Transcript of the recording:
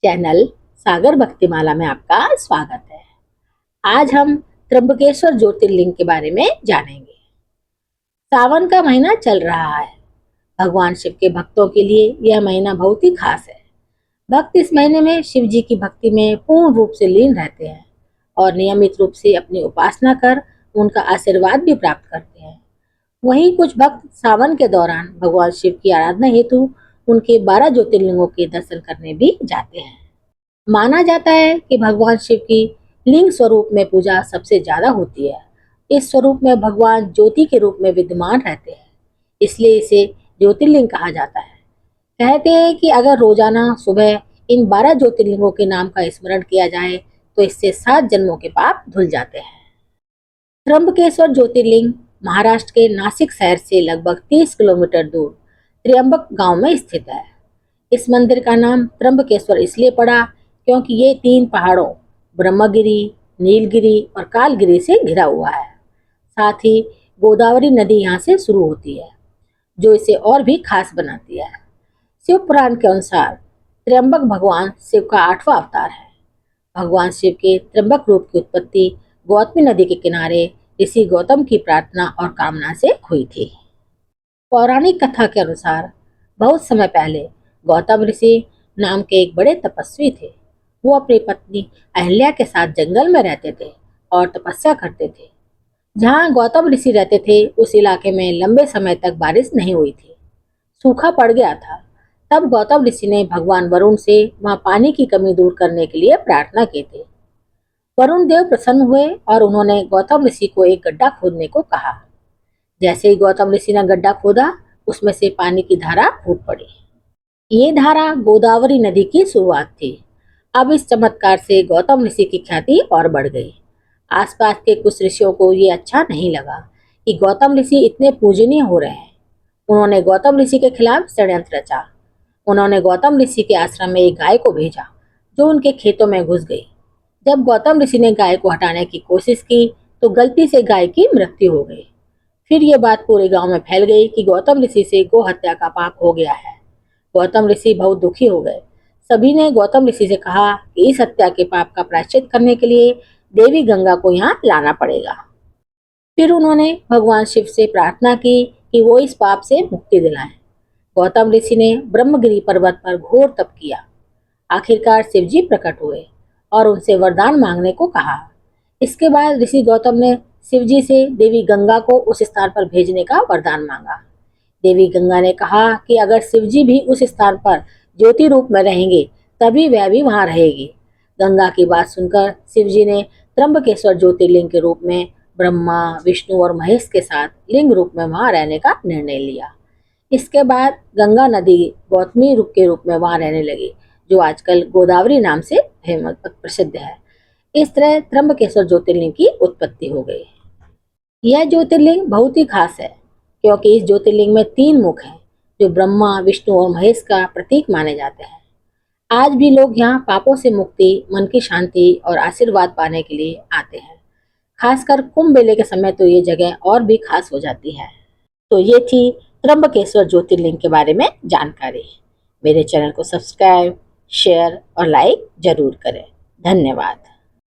Channel सागर भक्तिमाला में आपका स्वागत है। आज हम त्र्यंबकेश्वर ज्योतिर्लिंग के बारे में जानेंगे। सावन का महीना चल रहा है। भगवान शिव के भक्तों के लिए यह महीना बहुत ही खास है। भक्त इस महीने में शिव जी की भक्ति में पूर्ण रूप से लीन रहते हैं और नियमित रूप से अपनी उपासना कर उनका आशीर्वाद भी प्राप्त करते हैं। वहीं कुछ भक्त सावन के दौरान भगवान शिव की आराधना हेतु उनके 12 ज्योतिर्लिंगों के दर्शन करने भी जाते हैं। माना जाता है कि भगवान शिव की लिंग स्वरूप में पूजा सबसे ज्यादा होती है। इस स्वरूप में भगवान ज्योति के रूप में विद्यमान रहते हैं, इसलिए इसे ज्योतिर्लिंग कहा जाता है। कहते हैं कि अगर रोजाना सुबह इन 12 ज्योतिर्लिंगों के नाम का स्मरण किया जाए तो इससे 7 जन्मों के पाप धुल जाते हैं। त्र्यंबकेश्वर ज्योतिर्लिंग महाराष्ट्र के नासिक शहर से लगभग 30 किलोमीटर दूर त्र्यंबक गांव में स्थित है। इस मंदिर का नाम त्र्यंबकेश्वर इसलिए पड़ा क्योंकि ये 3 पहाड़ों ब्रह्मगिरी, नीलगिरी और कालगिरी से घिरा हुआ है। साथ ही गोदावरी नदी यहाँ से शुरू होती है, जो इसे और भी खास बनाती है। शिव पुराण के अनुसार त्र्यंबक भगवान शिव का 8वां अवतार है। भगवान शिव के त्र्यंबक रूप की उत्पत्ति गौतमी नदी के किनारे ऋषि गौतम की प्रार्थना और कामना से हुई थी। पौराणिक कथा के अनुसार बहुत समय पहले गौतम ऋषि नाम के एक बड़े तपस्वी थे। वो अपनी पत्नी अहिल्या के साथ जंगल में रहते थे और तपस्या करते थे। जहाँ गौतम ऋषि रहते थे उस इलाके में लंबे समय तक बारिश नहीं हुई थी, सूखा पड़ गया था। तब गौतम ऋषि ने भगवान वरुण से वहाँ पानी की कमी दूर करने के लिए प्रार्थना की थी। वरुण देव प्रसन्न हुए और उन्होंने गौतम ऋषि को एक गड्ढा खोदने को कहा। जैसे ही गौतम ऋषि ने गड्ढा खोदा, उसमें से पानी की धारा फूट पड़ी। ये धारा गोदावरी नदी की शुरुआत थी। अब इस चमत्कार से गौतम ऋषि की ख्याति और बढ़ गई। आसपास के कुछ ऋषियों को ये अच्छा नहीं लगा कि गौतम ऋषि इतने पूजनीय हो रहे हैं। उन्होंने गौतम ऋषि के खिलाफ षड्यंत्र रचा। उन्होंने गौतम ऋषि के आश्रम में एक गाय को भेजा, जो उनके खेतों में घुस गई। जब गौतम ऋषि ने गाय को हटाने की कोशिश की तो गलती से गाय की मृत्यु हो गई। फिर ये बात पूरे गांव में फैल गई कि गौतम ऋषि से गौ हत्या का पाप हो गया है। गौतम ऋषि बहुत दुखी हो गए। सभी ने गौतम ऋषि से कहा कि इस हत्या के पाप का प्रायश्चित करने के लिए देवी गंगा को यहाँ लाना पड़ेगा। फिर उन्होंने भगवान शिव से प्रार्थना की कि वो इस पाप से मुक्ति दिलाएं। गौतम ऋषि ने ब्रह्मगिरी पर्वत पर घोर तप किया। आखिरकार शिव जी प्रकट हुए और उनसे वरदान मांगने को कहा। इसके बाद ऋषि गौतम ने शिव जी से देवी गंगा को उस स्थान पर भेजने का वरदान मांगा। देवी गंगा ने कहा कि अगर शिव जी भी उस स्थान पर ज्योति रूप में रहेंगे तभी वह भी वहां रहेगी। गंगा की बात सुनकर शिव जी ने त्र्यंबकेश्वर ज्योतिर्लिंग के रूप में ब्रह्मा, विष्णु और महेश के साथ लिंग रूप में वहां रहने का निर्णय लिया। इसके बाद गंगा नदी गौतमी रूप के रूप में वहां रहने लगी, जो आजकल गोदावरी नाम से फेमस प्रसिद्ध है। इस तरह त्र्यंबकेश्वर ज्योतिर्लिंग की उत्पत्ति हो गई। यह ज्योतिर्लिंग बहुत ही खास है क्योंकि इस ज्योतिर्लिंग में 3 मुख हैं, जो ब्रह्मा, विष्णु और महेश का प्रतीक माने जाते हैं। आज भी लोग यहाँ पापों से मुक्ति, मन की शांति और आशीर्वाद पाने के लिए आते हैं। खासकर कुंभ मेले के समय तो ये जगह और भी खास हो जाती है। तो ये थी त्र्यंबकेश्वर ज्योतिर्लिंग के बारे में जानकारी। मेरे चैनल को सब्सक्राइब, शेयर और लाइक जरूर करें। धन्यवाद।